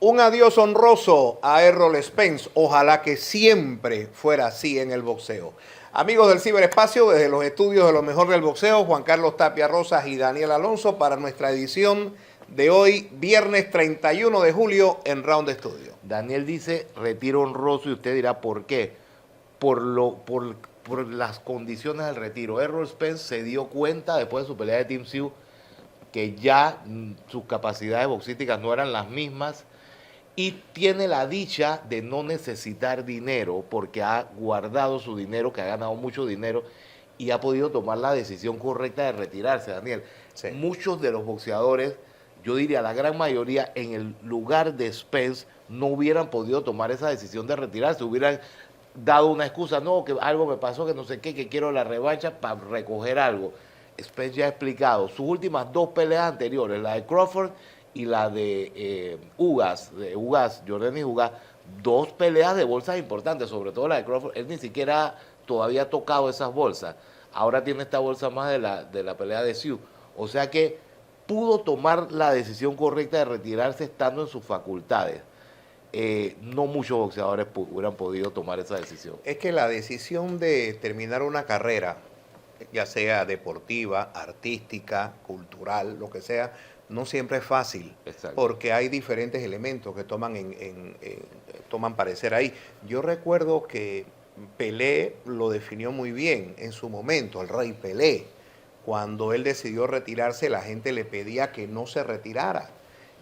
Un adiós honroso a Errol Spence. Ojalá que siempre fuera así en el boxeo. Amigos del ciberespacio, desde los estudios de lo mejor del boxeo, Juan Carlos Tapia Rosas y Daniel Alonso para nuestra edición de hoy, viernes 31 de julio en Round Studio. Daniel dice retiro honroso y usted dirá ¿por qué? Por las condiciones del retiro. Errol Spence se dio cuenta después de su pelea de Tim Tszyu que ya sus capacidades boxísticas no eran las mismas y tiene la dicha de no necesitar dinero porque ha guardado su dinero, que ha ganado mucho dinero y ha podido tomar la decisión correcta de retirarse, Daniel. Sí. Muchos de los boxeadores, yo diría la gran mayoría, en el lugar de Spence no hubieran podido tomar esa decisión de retirarse, hubieran dado una excusa, no, que algo me pasó, que no sé qué, que quiero la revancha para recoger algo. Spence ya ha explicado, sus últimas dos peleas anteriores, la de Crawford y la de Ugas, Jordan y Ugas, dos peleas de bolsas importantes, sobre todo la de Crawford, él ni siquiera todavía ha tocado esas bolsas, ahora tiene esta bolsa más de la pelea de Tszyu, o sea que pudo tomar la decisión correcta de retirarse estando en sus facultades. No muchos boxeadores hubieran podido tomar esa decisión. Es que la decisión de terminar una carrera, ya sea deportiva, artística, cultural, lo que sea, no siempre es fácil. Exacto. Porque hay diferentes elementos que toman parecer ahí. Yo recuerdo que Pelé lo definió muy bien en su momento, el rey Pelé. Cuando él decidió retirarse, la gente le pedía que no se retirara.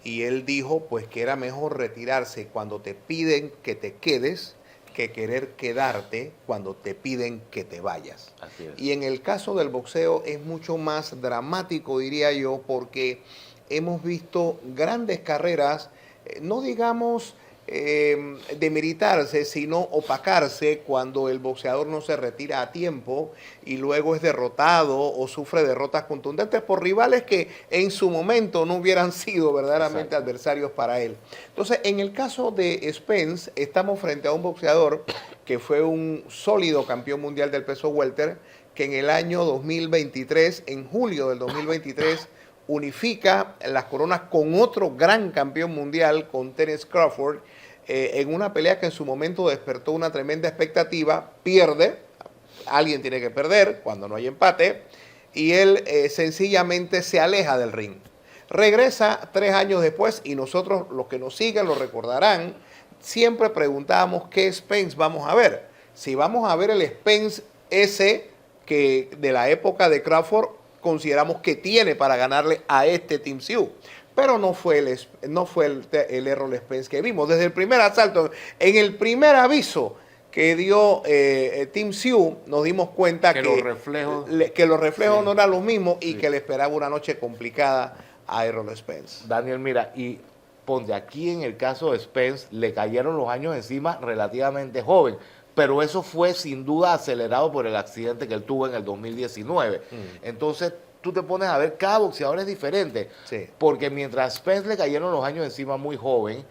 Y él dijo pues que era mejor retirarse cuando te piden que te quedes que querer quedarte cuando te piden que te vayas. Así es. Y en el caso del boxeo es mucho más dramático, diría yo, porque hemos visto grandes carreras, no digamos demeritarse, sino opacarse cuando el boxeador no se retira a tiempo y luego es derrotado o sufre derrotas contundentes por rivales que en su momento no hubieran sido verdaderamente Exacto. adversarios para él. Entonces, en el caso de Spence, estamos frente a un boxeador que fue un sólido campeón mundial del peso welter, que en el año 2023, en julio del 2023, unifica las coronas con otro gran campeón mundial, con Terence Crawford, en una pelea que en su momento despertó una tremenda expectativa, pierde, alguien tiene que perder cuando no hay empate, y él sencillamente se aleja del ring. Regresa 3 años después y nosotros, los que nos siguen, lo recordarán, siempre preguntábamos qué Spence vamos a ver. Si vamos a ver el Spence ese que de la época de Crawford consideramos que tiene para ganarle a este Tim Tszyu. Pero no fue el Errol Spence que vimos. Desde el primer asalto, en el primer aviso que dio Tim Tszyu, nos dimos cuenta que los reflejos no eran los mismos y que le esperaba una noche complicada a Errol Spence. Daniel, mira, y ponte aquí en el caso de Spence, le cayeron los años encima relativamente joven, pero eso fue sin duda acelerado por el accidente que él tuvo en el 2019. Entonces, tú te pones a ver, cada boxeador es diferente, sí. Porque mientras Spence le cayeron los años encima muy joven,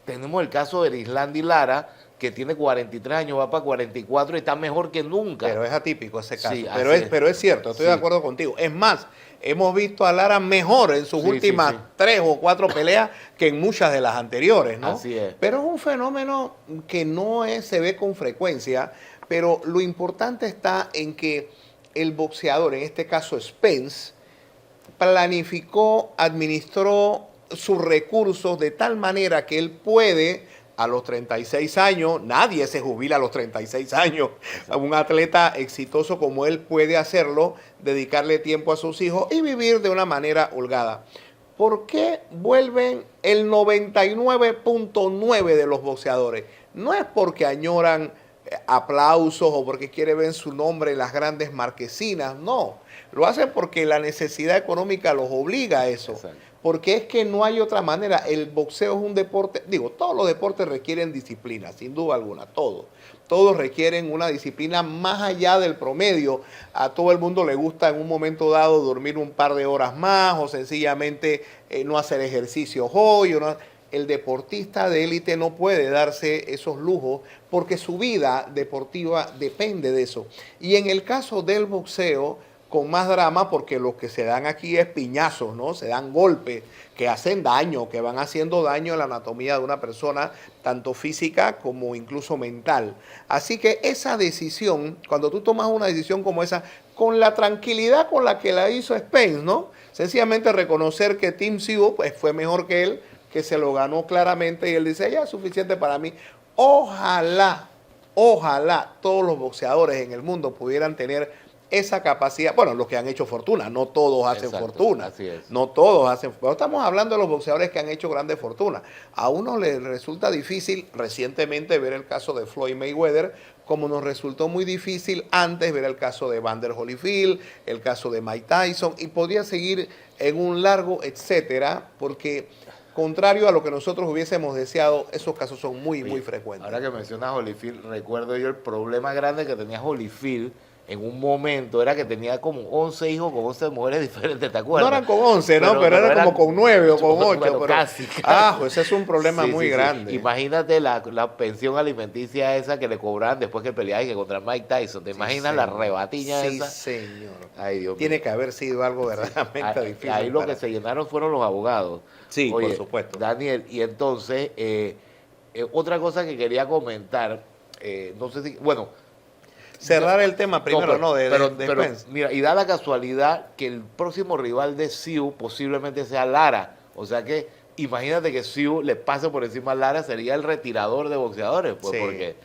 tenemos el caso de Erislandy Lara, que tiene 43 años, va para 44 y está mejor que nunca. Pero es atípico ese caso, sí, pero es cierto, estoy de acuerdo contigo. Es más, hemos visto a Lara mejor en sus últimas 3 o 4 peleas que en muchas de las anteriores, ¿no? Así es. Pero es un fenómeno que no se ve con frecuencia, pero lo importante está en que el boxeador, en este caso Spence, planificó, administró sus recursos de tal manera que él puede, a los 36 años, nadie se jubila a los 36 años, un atleta exitoso como él puede hacerlo, dedicarle tiempo a sus hijos y vivir de una manera holgada. ¿Por qué vuelven el 99.9 de los boxeadores? No es porque añoran aplausos o porque quieren ver su nombre en las grandes marquesinas, no. Lo hacen porque la necesidad económica los obliga a eso. Exacto. Porque es que no hay otra manera. El boxeo es un deporte, todos los deportes requieren disciplina, sin duda alguna, todos. Todos requieren una disciplina más allá del promedio. A todo el mundo le gusta en un momento dado dormir un par de horas más o sencillamente no hacer ejercicio hoy. El deportista de élite no puede darse esos lujos porque su vida deportiva depende de eso. Y en el caso del boxeo, con más drama porque lo que se dan aquí es piñazos, ¿no? Se dan golpes que hacen daño, que van haciendo daño a la anatomía de una persona, tanto física como incluso mental. Así que esa decisión, cuando tú tomas una decisión como esa, con la tranquilidad con la que la hizo Spence, ¿no? Sencillamente reconocer que Tim Tszyu pues, fue mejor que él, que se lo ganó claramente y él dice, ya es suficiente para mí. Ojalá todos los boxeadores en el mundo pudieran tener esa capacidad. Bueno, los que han hecho fortuna, no todos hacen Exacto, fortuna. así es. No todos hacen. Pero estamos hablando de los boxeadores que han hecho grandes fortunas. A uno le resulta difícil recientemente ver el caso de Floyd Mayweather, como nos resultó muy difícil antes ver el caso de Evander Holyfield, el caso de Mike Tyson, y podría seguir en un largo etcétera, porque contrario a lo que nosotros hubiésemos deseado, esos casos son muy, muy frecuentes. Ahora que mencionas Holyfield, recuerdo yo el problema grande que tenía Holyfield en un momento, era que tenía como 11 hijos con 11 mujeres diferentes, ¿te acuerdas? No eran con 11, ¿no? Pero eran como con 9 o con 8. Bueno, pero, casi. pues ese es un problema Sí, muy sí, sí. grande. Imagínate la pensión alimenticia esa que le cobraban después que peleaba y que contra Mike Tyson. ¿Te imaginas la rebatiña esa? Sí, señor. Ay, Dios mío. Tiene que haber sido algo verdaderamente difícil. Ahí lo que se llenaron fueron los abogados. Sí, Oye, por supuesto. Daniel, y entonces, otra cosa que quería comentar, no sé si, bueno, Cerrar el tema primero, ¿no? De pero, Spence. mira, y da la casualidad que el próximo rival de Tszyu posiblemente sea Lara. O sea que imagínate que Tszyu le pase por encima a Lara, sería el retirador de boxeadores, pues, Sí. porque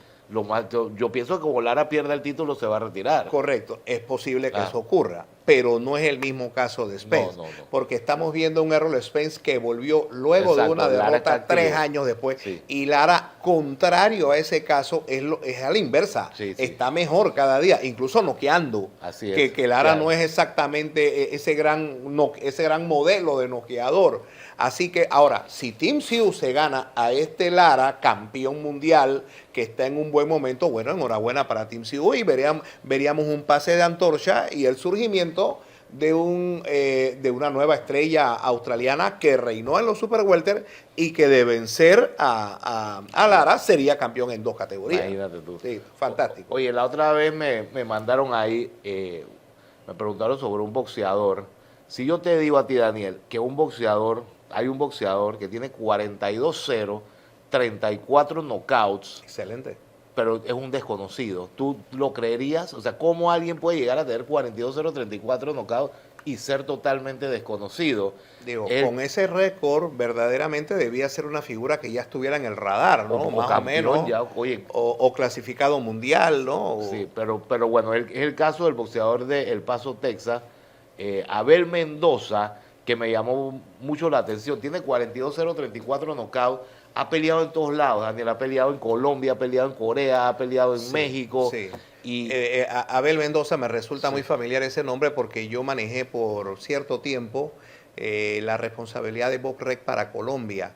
yo pienso que como Lara pierda el título se va a retirar. Correcto, es posible que Ah. eso ocurra, pero no es el mismo caso de Spence, No. porque estamos viendo un Errol Spence que volvió luego Exacto, de una Lara derrota está 3 activo. años después, Sí. y Lara, contrario a ese caso, es a la inversa, Sí. está mejor cada día, incluso noqueando, Así es, que Lara claro. no es exactamente ese gran modelo de noqueador. Así que ahora, si Tim Tszyu se gana a este Lara, campeón mundial, que está en un buen momento, bueno, enhorabuena para Tim Tszyu y veríamos un pase de antorcha y el surgimiento de una nueva estrella australiana que reinó en los Super Welter y que de vencer a Lara sería campeón en 2 categorías. Imagínate tú. Sí, fantástico. Oye, la otra vez me mandaron ahí, me preguntaron sobre un boxeador. Si yo te digo a ti, Daniel, que hay un boxeador que tiene 42-0, 34 knockouts, Excelente. pero es un desconocido, ¿tú lo creerías? O sea, ¿cómo alguien puede llegar a tener 42-0, 34 knockouts y ser totalmente desconocido? Digo, Él- con ese récord verdaderamente debía ser una figura que ya estuviera en el radar, ¿no? o como Más campeón o menos. ya, oye, O clasificado mundial, ¿no? sí, pero bueno, es el caso del boxeador de El Paso, Texas, Abel Mendoza, que me llamó mucho la atención. Tiene 42-0, 34 knockouts. Ha peleado en todos lados, Daniel. Ha peleado en Colombia, ha peleado en Corea, ha peleado en Sí, México. sí. Y Abel Mendoza me resulta Sí. muy familiar ese nombre porque yo manejé por cierto tiempo la responsabilidad de BoxRec para Colombia.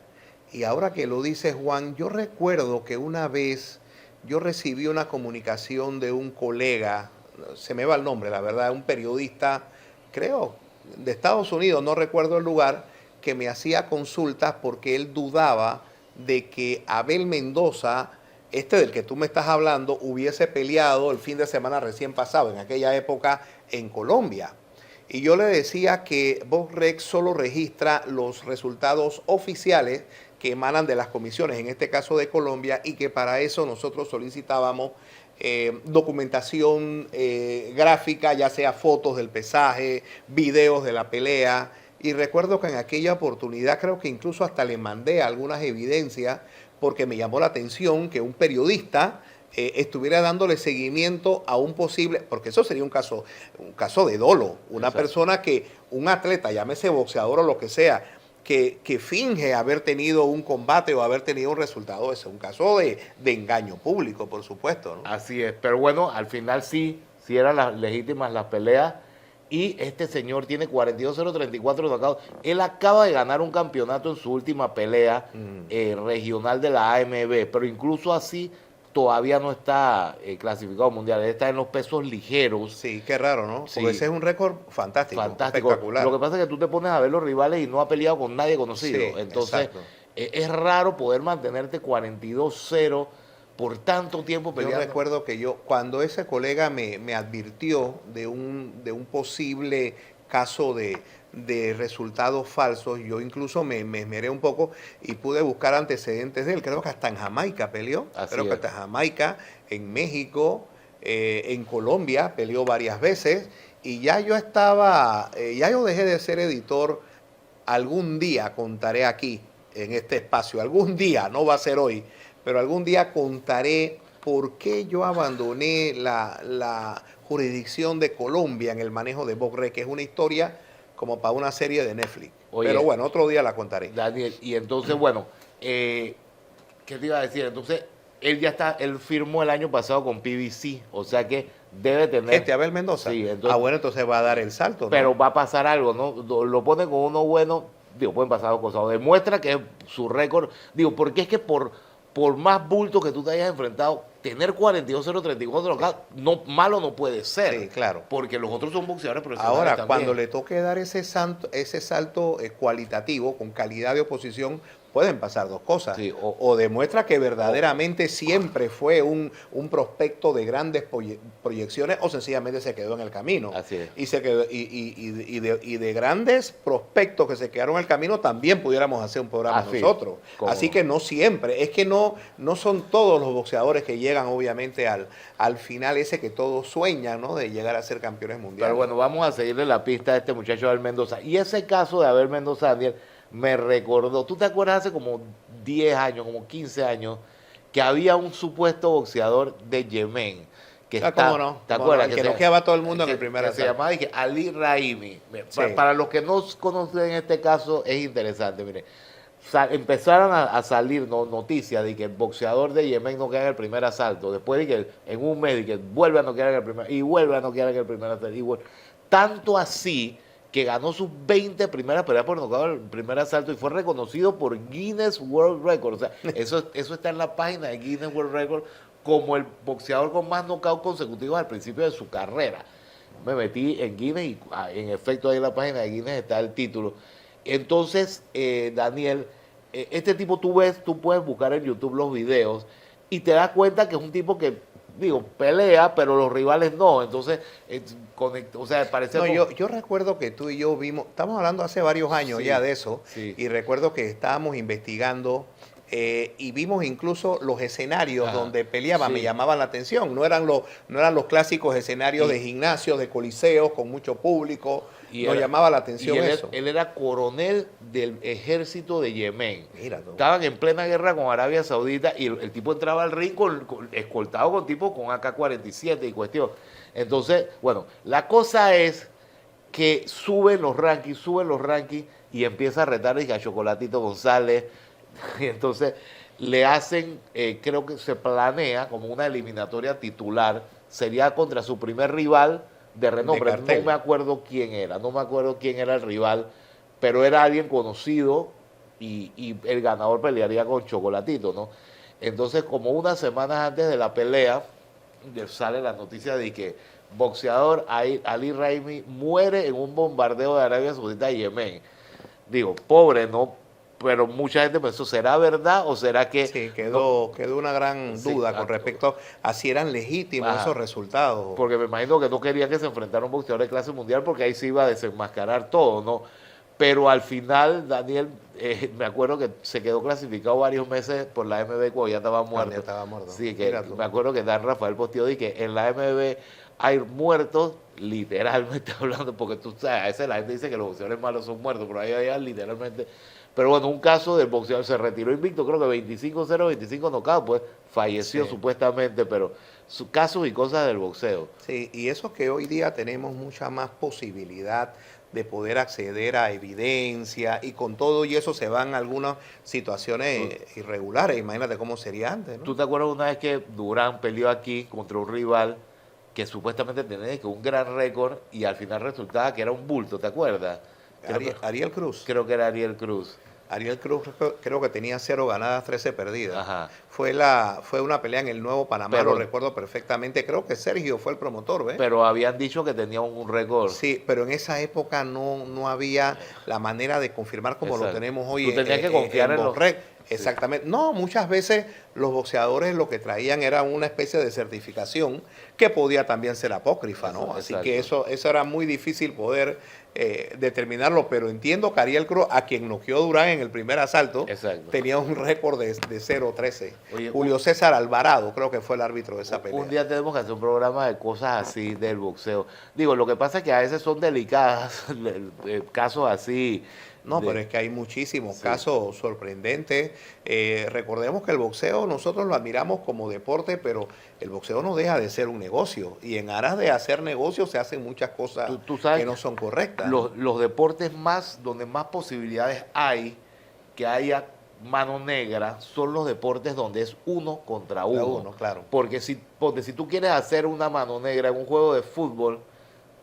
Y ahora que lo dice Juan, yo recuerdo que una vez yo recibí una comunicación de un colega, se me va el nombre, la verdad, un periodista, creo, de Estados Unidos, no recuerdo el lugar, que me hacía consultas porque él dudaba de que Abel Mendoza, del que tú me estás hablando, hubiese peleado el fin de semana recién pasado, en aquella época en Colombia. Y yo le decía que BoxRec solo registra los resultados oficiales que emanan de las comisiones, en este caso de Colombia, y que para eso nosotros solicitábamos documentación gráfica, ya sea fotos del pesaje, videos de la pelea. Y recuerdo que en aquella oportunidad creo que incluso hasta le mandé algunas evidencias porque me llamó la atención que un periodista estuviera dándole seguimiento a un posible, porque eso sería un caso de dolo, una Exacto. persona un atleta, llámese boxeador o lo que sea, que finge haber tenido un combate o haber tenido un resultado, ese es un caso de engaño público, por supuesto, ¿no? así es. Pero bueno, al final sí eran las legítimas las peleas. Y este señor tiene 42-0, 34 knockouts. Él acaba de ganar un campeonato en su última pelea regional de la AMB. Pero incluso así todavía no está clasificado mundial. Él está en los pesos ligeros. Sí, qué raro, ¿no? Sí. Porque ese es un récord fantástico, Fantástico. espectacular. Lo que pasa es que tú te pones a ver los rivales y no ha peleado con nadie conocido. Sí, Entonces, exacto. es raro poder mantenerte 42-0 por tanto tiempo Yo peleando. recuerdo que cuando ese colega me advirtió de un posible caso de resultados falsos, yo incluso me esmeré un poco y pude buscar antecedentes de él. Creo que hasta en Jamaica peleó, Así creo que es. hasta en Jamaica, en México, en Colombia peleó varias veces y ya yo estaba, ya yo dejé de ser editor. Algún día contaré aquí, en este espacio, algún día, no va a ser hoy, pero algún día contaré por qué yo abandoné la jurisdicción de Colombia en el manejo de Boc-Rec, que es una historia como para una serie de Netflix. Oye, Pero bueno, otro día la contaré. Daniel, y entonces, bueno, ¿qué te iba a decir? Entonces, él firmó el año pasado con PBC, o sea que debe tener... Abel Mendoza. Sí, entonces, Bueno, entonces va a dar el salto, ¿no? pero va a pasar algo, ¿no? Lo pone con uno bueno, digo, pueden pasar dos cosas. O demuestra que es su récord, digo, porque es que por más bulto que tú te hayas enfrentado, tener 42-0-34 acá, no, malo no puede ser. Sí, claro. Porque los otros son boxeadores profesionales Ahora, también. cuando le toque dar ese salto cualitativo, con calidad de oposición, pueden pasar dos cosas. Sí, o demuestra que verdaderamente siempre fue un prospecto de grandes proyecciones, o sencillamente se quedó en el camino. Así es. Y se quedó, y de grandes prospectos que se quedaron en el camino, también pudiéramos hacer un programa nosotros. Así que no siempre. Es que no son todos los boxeadores que llegan, obviamente, al final ese que todos sueñan, ¿no? De llegar a ser campeones mundiales. Pero bueno, vamos a seguirle la pista a este muchacho Abel Mendoza. Y ese caso de Abel Mendoza, Daniel, me recordó, ¿tú te acuerdas hace como 10 años, como 15 años, que había un supuesto boxeador de Yemen? ¿Cómo no? ¿Te acuerdas? Que noqueaba a todo el mundo en el primer asalto. Se llamaba Ali Raimi. Sí. Para los que no conocen este caso, es interesante, mire. Empezaron a salir noticias de que el boxeador de Yemen no queda en el primer asalto. Después de que en un mes de que vuelve a noquear en el primer y vuelve a noquear en el primer asalto. Tanto así que ganó sus 20 primeras peleas por nocaut en el primer asalto y fue reconocido por Guinness World Record. O sea, eso está en la página de Guinness World Record como el boxeador con más knockouts consecutivos al principio de su carrera. Me metí en Guinness y en efecto ahí en la página de Guinness está el título. Entonces, Daniel, este tipo tú puedes buscar en YouTube los videos y te das cuenta que es un tipo que, digo, pelea, pero los rivales no. Entonces, o sea, parece... No, yo recuerdo que tú y yo vimos, estamos hablando hace varios años ya de eso, y recuerdo que estábamos investigando y vimos incluso los escenarios donde peleaban, me llamaban la atención. No eran los clásicos escenarios de gimnasios, de coliseos, con mucho público. Nos llamaba la atención eso. Él era coronel del ejército de Yemen. Mira tú. Estaban en plena guerra con Arabia Saudita y el tipo entraba al ring escoltado con tipos con AK-47 y cuestión. Entonces, bueno, la cosa es que suben los rankings y empieza a retar a Chocolatito González. Y entonces le hacen, creo que se planea como una eliminatoria titular, sería contra su primer rival de renombre. No me acuerdo quién era el rival, pero era alguien conocido y el ganador pelearía con Chocolatito, ¿no? Entonces, como unas semanas antes de la pelea, sale la noticia de que boxeador Ali Raimi muere en un bombardeo de Arabia Saudita y Yemen. Digo, pobre, ¿no? Pero mucha gente pensó, ¿será verdad o será que...? Sí, quedó una gran duda con respecto a si eran legítimos esos resultados. Porque me imagino que no quería que se enfrentara un boxeador de clase mundial porque ahí se iba a desenmascarar todo, ¿no? Pero al final, Daniel, me acuerdo que se quedó clasificado varios meses por la AMB cuando ya estaba muerto. Ya estaba muerto. Sí, que me acuerdo que Dan Rafael posteó y que en la AMB hay muertos, literalmente hablando, porque tú sabes, a veces la gente dice que los boxeadores malos son muertos, pero ahí hay literalmente... Pero bueno, un caso del boxeador se retiró invicto, creo que 25-0, 25 knockouts, pues falleció supuestamente, pero casos y cosas del boxeo. Sí, y eso que hoy día tenemos mucha más posibilidad de poder acceder a evidencia y con todo y eso se van algunas situaciones irregulares. Imagínate cómo sería antes, ¿no? ¿Tú te acuerdas una vez que Durán peleó aquí contra un rival que supuestamente tenía un gran récord y al final resultaba que era un bulto, ¿te acuerdas? Ariel Cruz. Creo que era Ariel Cruz. Ariel Cruz creo que tenía 0 ganadas, 13 perdidas. Ajá. Fue una pelea en el Nuevo Panamá, lo recuerdo perfectamente. Creo que Sergio fue el promotor, ¿ves? Pero habían dicho que tenía un récord. Sí, pero en esa época no había la manera de confirmar como lo tenemos hoy. Tú tenías que confiar en los... Exactamente. No, muchas veces los boxeadores lo que traían era una especie de certificación que podía también ser apócrifa, ¿no? Así Exacto. que eso era muy difícil poder determinarlo, pero entiendo que Ariel Cruz, a quien noqueó Durán en el primer asalto, Exacto. tenía un récord de 0-13. Oye, Julio César Alvarado creo que fue el árbitro de esa pelea. Un día tenemos que hacer un programa de cosas así del boxeo. Digo, lo que pasa es que a veces son delicadas, casos así. No, pero es que hay muchísimos Sí. casos sorprendentes. Recordemos que el boxeo nosotros lo admiramos como deporte, pero el boxeo no deja de ser un negocio. Y en aras de hacer negocio se hacen muchas cosas Tú sabes que no son correctas. Los deportes donde más posibilidades hay que haya mano negra son los deportes donde es uno contra uno. Claro. Porque si tú quieres hacer una mano negra en un juego de fútbol,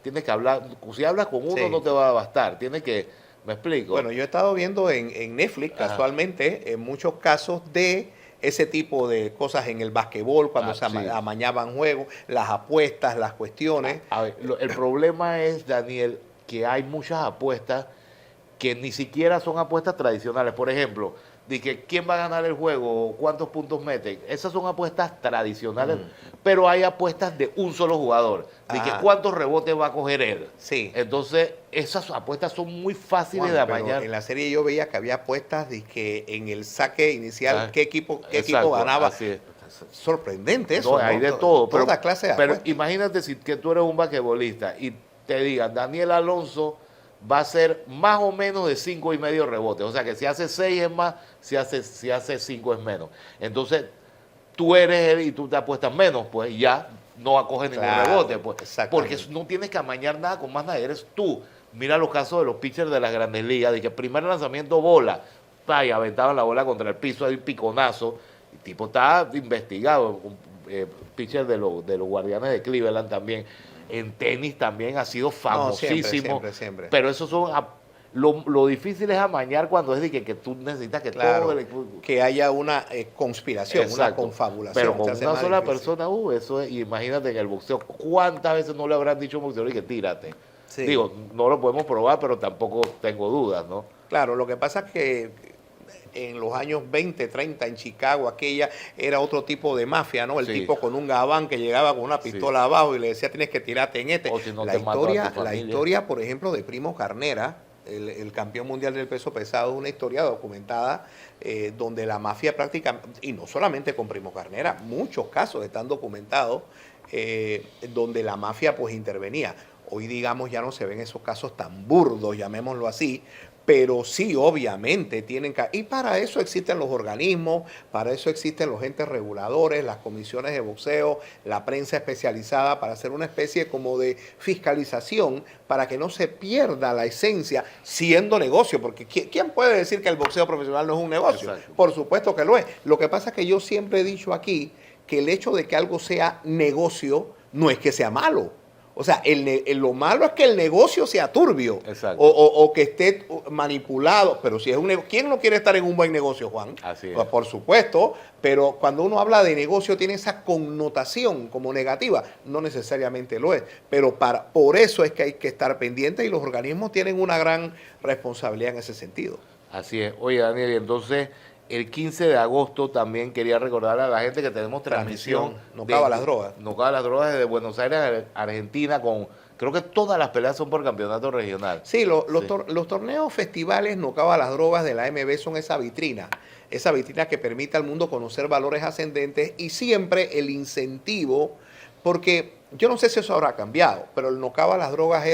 tienes que hablar, si hablas con uno Sí. no te va a bastar, tienes que, ¿me explico? Bueno, yo he estado viendo en Netflix Ajá. casualmente en muchos casos de ese tipo de cosas en el basquetbol, cuando se Sí. amañaban juegos, las apuestas, las cuestiones. A ver, el problema es, Daniel, que hay muchas apuestas que ni siquiera son apuestas tradicionales. Por ejemplo, de que quién va a ganar el juego, cuántos puntos meten. Esas son apuestas tradicionales, pero hay apuestas de un solo jugador. De que Ajá. cuántos rebotes va a coger él. Sí. Entonces, esas apuestas son muy fáciles Juan, de pero amañar. en la serie yo veía que había apuestas de que en el saque inicial, Ah, qué equipo exacto, ganaba. así es. Sorprendente eso. No, hay de todo. Toda clase de pero apuestas. imagínate que tú eres un basquetbolista y te digan, Daniel Alonso va a ser más o menos de 5.5 rebotes. O sea que si hace 6 es más, si hace 5 es menos. Entonces, tú eres él y tú te apuestas menos, pues y ya no va a coger ningún Claro, rebote. Pues, exactamente. porque no tienes que amañar nada con más nadie, eres tú. Mira los casos de los pitchers de las grandes ligas, de que primer lanzamiento bola, y aventaban la bola contra el piso, hay un piconazo. El tipo está investigado, pitcher de los Guardianes de Cleveland también. En tenis también ha sido famosísimo. Siempre. Pero eso son lo difícil es amañar cuando es de que tú necesitas que Claro, todo el equipo. que haya una conspiración, una Exacto. confabulación. Pero se con hace una más sola difícil. persona, eso es, imagínate en el boxeo, ¿cuántas veces no le habrán dicho a un boxeador y que tírate? Sí. Digo, no lo podemos probar, pero tampoco tengo dudas, ¿no? Claro, lo que pasa es que en los años 20, 30 en Chicago, aquella era otro tipo de mafia, ¿no? El Sí. tipo con un gabán que llegaba con una pistola abajo y le decía tienes que tirarte en este. O si no la te mato a tu historia, familia. por ejemplo, de Primo Carnera, el campeón mundial del peso pesado, es una historia documentada donde la mafia prácticamente, y no solamente con Primo Carnera, muchos casos están documentados donde la mafia pues intervenía. Hoy, digamos, ya no se ven esos casos tan burdos, llamémoslo así, pero sí, obviamente, tienen que... Y para eso existen los organismos, para eso existen los entes reguladores, las comisiones de boxeo, la prensa especializada, para hacer una especie como de fiscalización, para que no se pierda la esencia, siendo negocio, porque ¿quién puede decir que el boxeo profesional no es un negocio? Exacto. Por supuesto que lo es. Lo que pasa es que yo siempre he dicho aquí que el hecho de que algo sea negocio no es que sea malo. O sea, lo malo es que el negocio sea turbio. Exacto. O que esté manipulado. Pero si es un negocio, ¿quién no quiere estar en un buen negocio, Juan? Así es. Pues, por supuesto, pero cuando uno habla de negocio tiene esa connotación como negativa. No necesariamente lo es. Pero por eso es que hay que estar pendiente y los organismos tienen una gran responsabilidad en ese sentido. Así es. Oye, Daniel, y entonces el 15 de agosto también quería recordarle a la gente que tenemos transmisión. No Caba las Drogas. No Caba las Drogas desde Buenos Aires, Argentina, creo que todas las peleas son por campeonato regional. Sí, los torneos festivales No Caba las Drogas de la AMB son esa vitrina que permite al mundo conocer valores ascendentes y siempre el incentivo, porque yo no sé si eso habrá cambiado, pero el No Caba las Drogas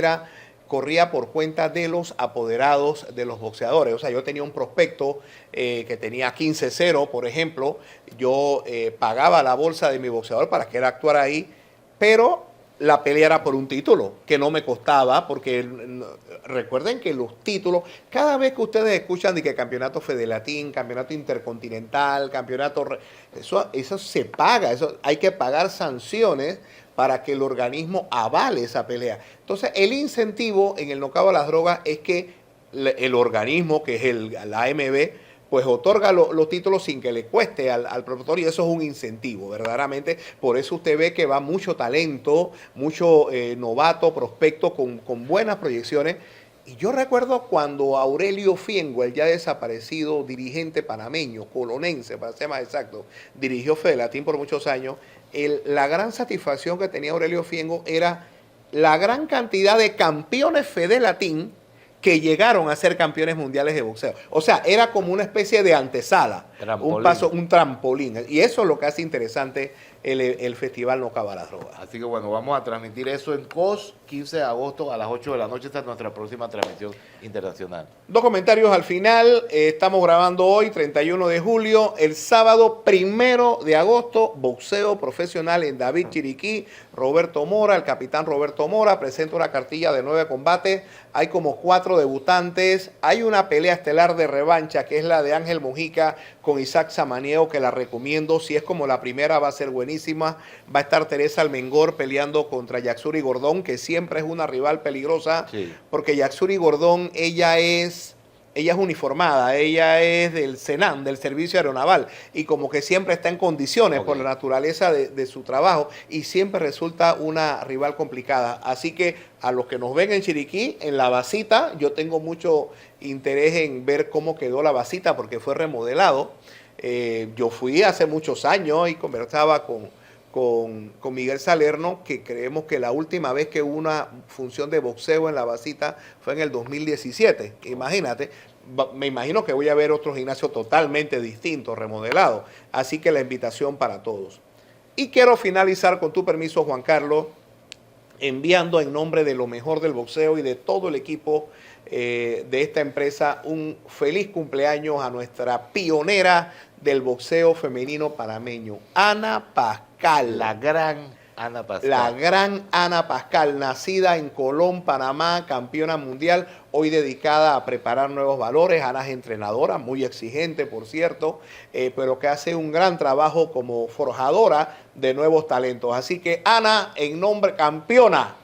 corría por cuenta de los apoderados de los boxeadores. O sea, yo tenía un prospecto que tenía 15-0, por ejemplo. Yo pagaba la bolsa de mi boxeador para que él actuara ahí, pero la pelea era por un título, que no me costaba, porque recuerden que los títulos, cada vez que ustedes escuchan de que campeonato fedelatín, campeonato intercontinental, eso se paga, eso hay que pagar sanciones para que el organismo avale esa pelea. Entonces, el incentivo en el No Caba las Drogas es que el organismo, que es la AMB, pues otorga los títulos sin que le cueste al promotor y eso es un incentivo, verdaderamente. Por eso usted ve que va mucho talento, mucho novato, prospecto con buenas proyecciones Y yo recuerdo cuando Aurelio Fiengo, el ya desaparecido dirigente panameño, colonense, para ser más exacto, dirigió Fedelatín por muchos años, la gran satisfacción que tenía Aurelio Fiengo era la gran cantidad de campeones Fedelatín que llegaron a ser campeones mundiales de boxeo. O sea, era como una especie de antesala, un trampolín. Y eso es lo que hace interesante el Festival No Acaba la Droga. Así que bueno, vamos a transmitir eso en COS, 15 de agosto a las 8 de la noche. Esta es nuestra próxima transmisión internacional. Dos comentarios al final. Estamos grabando hoy, 31 de julio. El sábado 1 de agosto, boxeo profesional en David Chiriquí. Roberto Mora, el capitán Roberto Mora, presenta una cartilla de 9 combates. Hay como 4 debutantes. Hay una pelea estelar de revancha, que es la de Ángel Mojica con Isaac Samaniego, que la recomiendo. Si es como la primera, va a ser buenísima. Va a estar Teresa Almengor peleando contra Yaxuri Gordón, que siempre es una rival peligrosa, sí, porque Yaxuri Gordón, ella es uniformada, ella es del SENAM, del Servicio Aeronaval, y como que siempre está en condiciones por la naturaleza de su trabajo, y siempre resulta una rival complicada. Así que a los que nos ven en Chiriquí, en la basita, yo tengo mucho interés en ver cómo quedó la basita, porque fue remodelado. Yo fui hace muchos años y conversaba con Miguel Salerno, que creemos que la última vez que hubo una función de boxeo en la basita fue en el 2017. Imagínate, me imagino que voy a ver otro gimnasio totalmente distinto, remodelado. Así que la invitación para todos. Y quiero finalizar, con tu permiso, Juan Carlos, enviando en nombre de lo mejor del boxeo y de todo el equipo de esta empresa un feliz cumpleaños a nuestra pionera del boxeo femenino panameño, Ana Pascal. La gran Ana Pascal. La gran Ana Pascal, nacida en Colón, Panamá, campeona mundial, hoy dedicada a preparar nuevos valores. Ana es entrenadora, muy exigente, por cierto, pero que hace un gran trabajo como forjadora de nuevos talentos. Así que Ana, en nombre, campeona,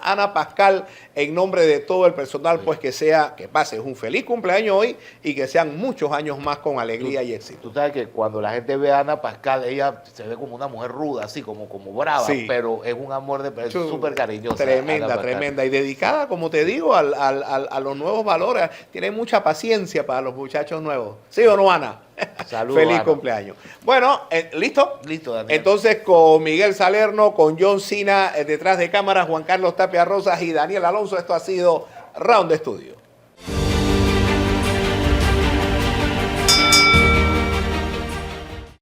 Ana Pascal, en nombre de todo el personal, pues que pases un feliz cumpleaños hoy y que sean muchos años más con alegría y éxito. Tú sabes que cuando la gente ve a Ana Pascal, ella se ve como una mujer ruda, así como brava, sí, pero es un amor es súper cariñosa. Tremenda. Y dedicada, como te digo, a los nuevos valores. Tiene mucha paciencia para los muchachos nuevos. ¿Sí o no, Ana? Saludos, feliz Ana. Cumpleaños. Bueno, ¿listo? Listo, Daniel. Entonces, con Miguel Salerno, con John Cena detrás de cámara, Juan Carlos Tapia Rosas y Daniel Alonso, esto ha sido Round de Estudio.